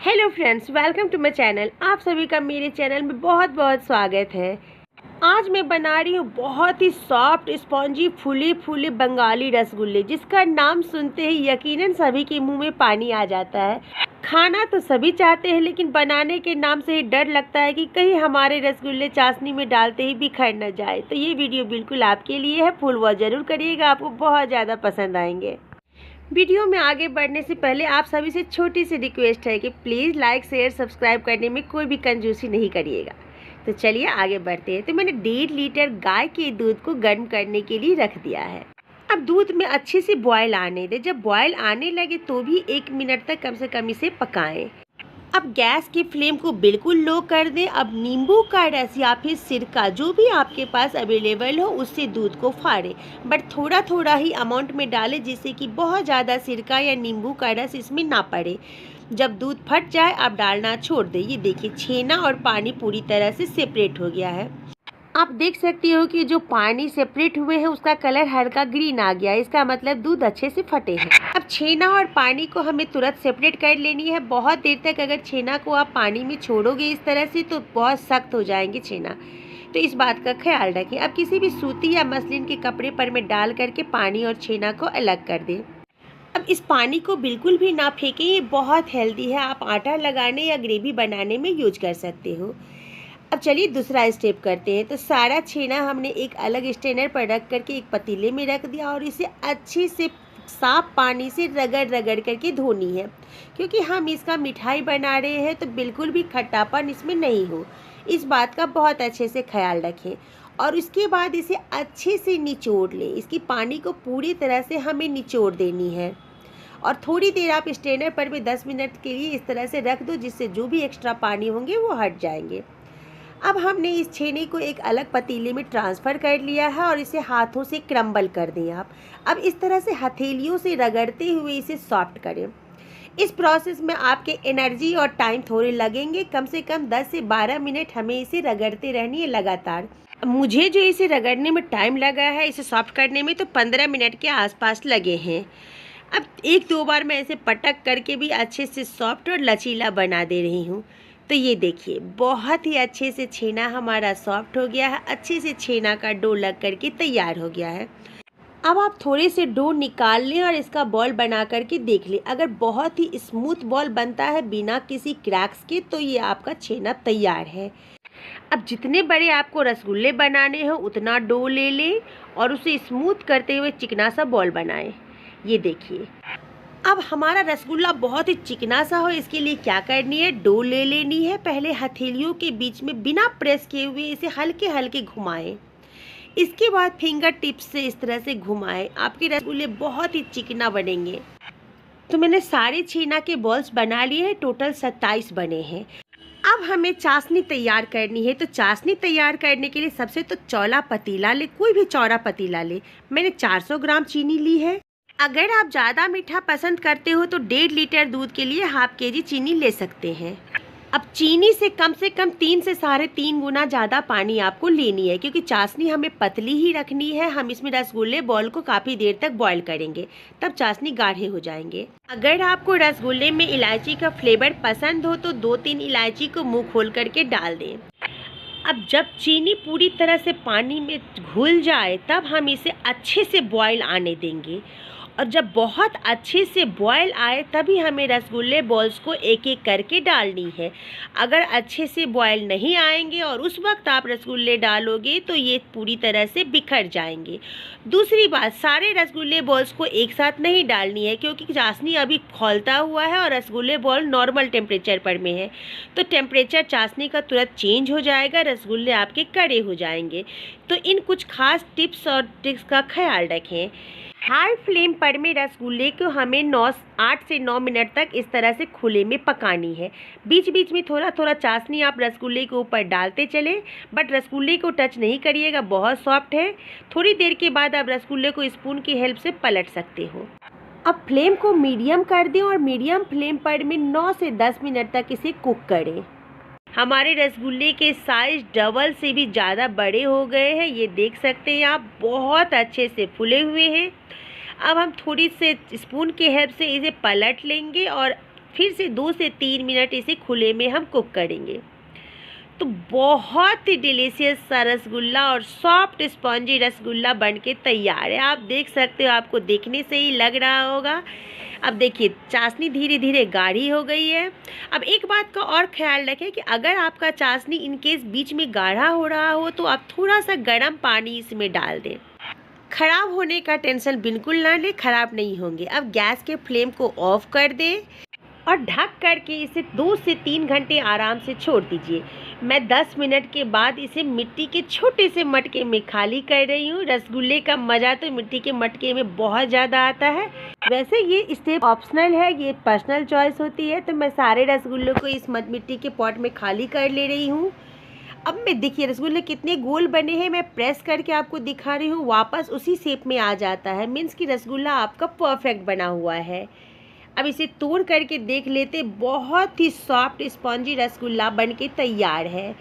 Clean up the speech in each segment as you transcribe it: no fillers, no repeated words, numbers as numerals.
Hello friends, welcome to my channel. आप सभी का मेरे चैनल में बहुत बहुत स्वागत है। आज मैं बना रही हूँ बहुत ही सॉफ्ट स्पॉन्जी फूले फूले बंगाली रसगुल्ले, जिसका नाम सुनते ही यकीनन सभी के मुंह में पानी आ जाता है। खाना तो सभी चाहते हैं, लेकिन बनाने के नाम से ही डर लगता है कि कहीं हमारे रसगुल्ले चाशनी में डालते ही बिखर न जाए। तो ये वीडियो बिल्कुल आपके लिए है, फुल वॉच जरूर करिएगा, आपको बहुत ज़्यादा पसंद आएंगे। वीडियो में आगे बढ़ने से पहले आप सभी से छोटी सी रिक्वेस्ट है कि प्लीज़ लाइक शेयर सब्सक्राइब करने में कोई भी कंजूसी नहीं करिएगा। तो चलिए आगे बढ़ते हैं। तो मैंने 1.5 लीटर गाय के दूध को गर्म करने के लिए रख दिया है। अब दूध में अच्छे से बॉयल आने दें। जब बॉयल आने लगे तो भी 1 मिनट तक कम से कम इसे पकाएं। अब गैस की फ्लेम को बिल्कुल लो कर दें। अब नींबू का रस या फिर सिरका, जो भी आपके पास अवेलेबल हो, उससे दूध को फाड़ें, बट थोड़ा थोड़ा ही अमाउंट में डालें, जिससे कि बहुत ज़्यादा सिरका या नींबू का रस इसमें ना पड़े। जब दूध फट जाए आप डालना छोड़ दें। ये देखिए, छेना और पानी पूरी तरह से सेपरेट हो गया है। आप देख सकती हो कि जो पानी सेपरेट हुए हैं उसका कलर हल्का ग्रीन आ गया है। इसका मतलब दूध अच्छे से फटे हैं। अब छेना और पानी को हमें तुरंत सेपरेट कर लेनी है। बहुत देर तक अगर छेना को आप पानी में छोड़ोगे इस तरह से तो बहुत सख्त हो जाएंगे छेना, तो इस बात का ख्याल रखें। अब किसी भी सूती या मसलिन के कपड़े पर में डाल करके पानी और छेना को अलग कर दें। अब इस पानी को बिल्कुल भी ना फेंकें, ये बहुत हेल्दी है। आप आटा लगाने या ग्रेवी बनाने में यूज कर सकते हो। अब चलिए दूसरा स्टेप करते हैं। तो सारा छेना हमने एक अलग स्ट्रेनर पर रख करके एक पतीले में रख दिया और इसे अच्छे से साफ पानी से रगड़ रगड़ करके धोनी है, क्योंकि हम इसका मिठाई बना रहे हैं तो बिल्कुल भी खट्टापन इसमें नहीं हो। इस बात का बहुत अच्छे से ख्याल रखें और उसके बाद इसे अच्छे से निचोड़ लें। इसकी पानी को पूरी तरह से हमें निचोड़ देनी है और थोड़ी देर आप स्ट्रेनर पर भी 10 मिनट के लिए इस तरह से रख दो, जिससे जो भी एक्स्ट्रा पानी होंगे वो हट जाएंगे। अब हमने इस छेने को एक अलग पतीले में ट्रांसफ़र कर लिया है और इसे हाथों से क्रम्बल कर दें आप। अब इस तरह से हथेलियों से रगड़ते हुए इसे सॉफ्ट करें। इस प्रोसेस में आपके एनर्जी और टाइम थोड़े लगेंगे। कम से कम 10 से 12 मिनट हमें इसे रगड़ते रहनी है लगातार। मुझे जो इसे रगड़ने में टाइम लगा है, इसे सॉफ्ट करने में, तो 15 मिनट के आसपास लगे हैं। अब 1-2 बार मैं इसे पटक करके भी अच्छे से सॉफ्ट और लचीला बना दे रही हूँ। तो ये देखिए, बहुत ही अच्छे से छेना हमारा सॉफ्ट हो गया है। अच्छे से छेना का डो लग करके तैयार हो गया है। अब आप थोड़े से डो निकाल लें और इसका बॉल बना करके देख लें। अगर बहुत ही स्मूथ बॉल बनता है बिना किसी क्रैक्स के, तो ये आपका छेना तैयार है। अब जितने बड़े आपको रसगुल्ले बनाने हो उतना डो ले लें और उसे स्मूथ करते हुए चिकना सा बॉल बनाएं। ये देखिए, अब हमारा रसगुल्ला बहुत ही चिकना सा हो, इसके लिए क्या करनी है, डो ले लेनी है। पहले हथेलियों के बीच में बिना प्रेस किए हुए इसे हल्के हल्के घुमाएं। इसके बाद फिंगर टिप्स से इस तरह से घुमाएं। आपके रसगुल्ले बहुत ही चिकना बनेंगे। तो मैंने सारे छेना के बॉल्स बना लिए हैं, टोटल 27 बने हैं। अब हमें चाशनी तैयार करनी है। तो चाशनी तैयार करने के लिए सबसे तो चौड़ा पतीला ले, कोई भी चौड़ा पतीला ले। मैंने 400 ग्राम चीनी ली है। अगर आप ज़्यादा मीठा पसंद करते हो तो 1.5 लीटर दूध के लिए हाफ केजी चीनी ले सकते हैं। अब चीनी से कम 3 से 3.5 गुना ज़्यादा पानी आपको लेनी है, क्योंकि चाशनी हमें पतली ही रखनी है। हम इसमें रसगुल्ले बॉल को काफ़ी देर तक बॉईल करेंगे, तब चाशनी गाढ़े हो जाएंगे। अगर आपको रसगुल्ले में इलायची का फ्लेवर पसंद हो तो 2-3 इलायची को मुँह खोल करके डाल दें। अब जब चीनी पूरी तरह से पानी में घुल जाए तब हम इसे अच्छे से बॉईल आने देंगे, और जब बहुत अच्छे से बॉयल आए तभी हमें रसगुल्ले बॉल्स को एक एक करके डालनी है। अगर अच्छे से बॉयल नहीं आएंगे और उस वक्त आप रसगुल्ले डालोगे तो ये पूरी तरह से बिखर जाएंगे। दूसरी बात, सारे रसगुल्ले बॉल्स को एक साथ नहीं डालनी है, क्योंकि चाशनी अभी खौलता हुआ है और रसगुल्ले बॉल नॉर्मल टेम्परेचर पर में है, तो टेम्परेचर चाशनी का तुरंत चेंज हो जाएगा, रसगुल्ले आपके कड़े हो जाएंगे। तो इन कुछ खास टिप्स और ट्रिक्स का ख्याल रखें। हाई फ्लेम पर में रसगुल्ले को हमें 8 से 9 मिनट तक इस तरह से खुले में पकानी है। बीच बीच में थोड़ा थोड़ा चाशनी आप रसगुल्ले के ऊपर डालते चलें, बट रसगुल्ले को टच नहीं करिएगा, बहुत सॉफ्ट है। थोड़ी देर के बाद आप रसगुल्ले को स्पून की हेल्प से पलट सकते हो। अब फ्लेम को मीडियम कर दें और मीडियम फ्लेम पर में 9 से 10 मिनट तक इसे कुक करें। हमारे रसगुल्ले के साइज डबल से भी ज़्यादा बड़े हो गए हैं। ये देख सकते हैं आप, बहुत अच्छे से फूले हुए हैं। अब हम थोड़ी से स्पून की हेल्प से इसे पलट लेंगे और फिर से 2 से 3 मिनट इसे खुले में हम कुक करेंगे। तो बहुत ही डिलीशियस सा रसगुल्ला और सॉफ्ट स्पॉन्जी रसगुल्ला बनके तैयार है। आप देख सकते हो, आपको देखने से ही लग रहा होगा। अब देखिए चाशनी धीरे धीरे गाढ़ी हो गई है। अब एक बात का और ख्याल रखें कि अगर आपका चाशनी इनकेस बीच में गाढ़ा हो रहा हो तो आप थोड़ा सा गर्म पानी इसमें डाल दें। खराब होने का टेंशन बिल्कुल ना लें, खराब नहीं होंगे। अब गैस के फ्लेम को ऑफ कर दें और ढक करके इसे 2 से 3 घंटे आराम से छोड़ दीजिए। मैं 10 मिनट के बाद इसे मिट्टी के छोटे से मटके में खाली कर रही हूँ। रसगुल्ले का मज़ा तो मिट्टी के मटके में बहुत ज़्यादा आता है। वैसे ये स्टेप ऑप्शनल है, ये पर्सनल चॉइस होती है। तो मैं सारे रसगुल्लों को इस मिट्टी के पॉट में खाली कर ले रही हूँ। अब मैं देखिए रसगुल्ले कितने गोल बने हैं, मैं प्रेस करके आपको दिखा रही हूँ, वापस उसी शेप में आ जाता है। मीन्स कि रसगुल्ला आपका परफेक्ट बना हुआ है। अब इसे तोड़ करके देख लेते, बहुत ही सॉफ्ट स्पॉन्जी रसगुल्ला बनके तैयार है।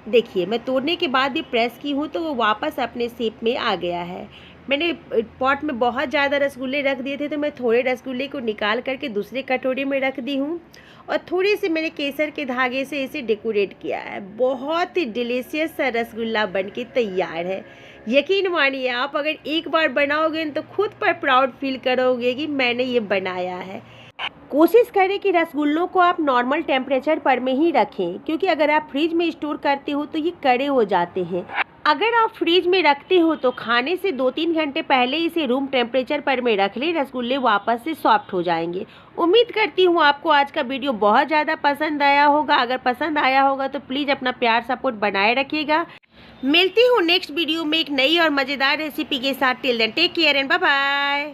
देखिए मैं तोड़ने के बाद भी प्रेस की हूँ तो वो वापस अपने शेप में आ गया है। मैंने पॉट में बहुत ज़्यादा रसगुल्ले रख दिए थे तो मैं थोड़े रसगुल्ले को निकाल करके दूसरे कटोरे में रख दी हूँ और थोड़े से मैंने केसर के धागे से इसे डेकोरेट किया है। बहुत ही डिलीशियस सा रसगुल्ला बनके तैयार है। यकीन मानिए, आप अगर एक बार बनाओगे तो खुद पर प्राउड फील करोगे कि मैंने ये बनाया है। कोशिश करें कि रसगुल्लों को आप नॉर्मल टेम्परेचर पर में ही रखें, क्योंकि अगर आप फ्रिज में स्टोर करते हो तो ये कड़े हो जाते हैं। अगर आप फ्रिज में रखते हो तो खाने से 2-3 घंटे पहले इसे रूम टेम्परेचर पर में रख लें, रसगुल्ले वापस से सॉफ्ट हो जाएंगे। उम्मीद करती हूँ आपको आज का वीडियो बहुत ज़्यादा पसंद आया होगा। अगर पसंद आया होगा तो प्लीज़ अपना प्यार सपोर्ट बनाए रखिएगा। मिलती हूँ नेक्स्ट वीडियो में एक नई और मज़ेदार रेसिपी के साथ। Till then take care and bye bye.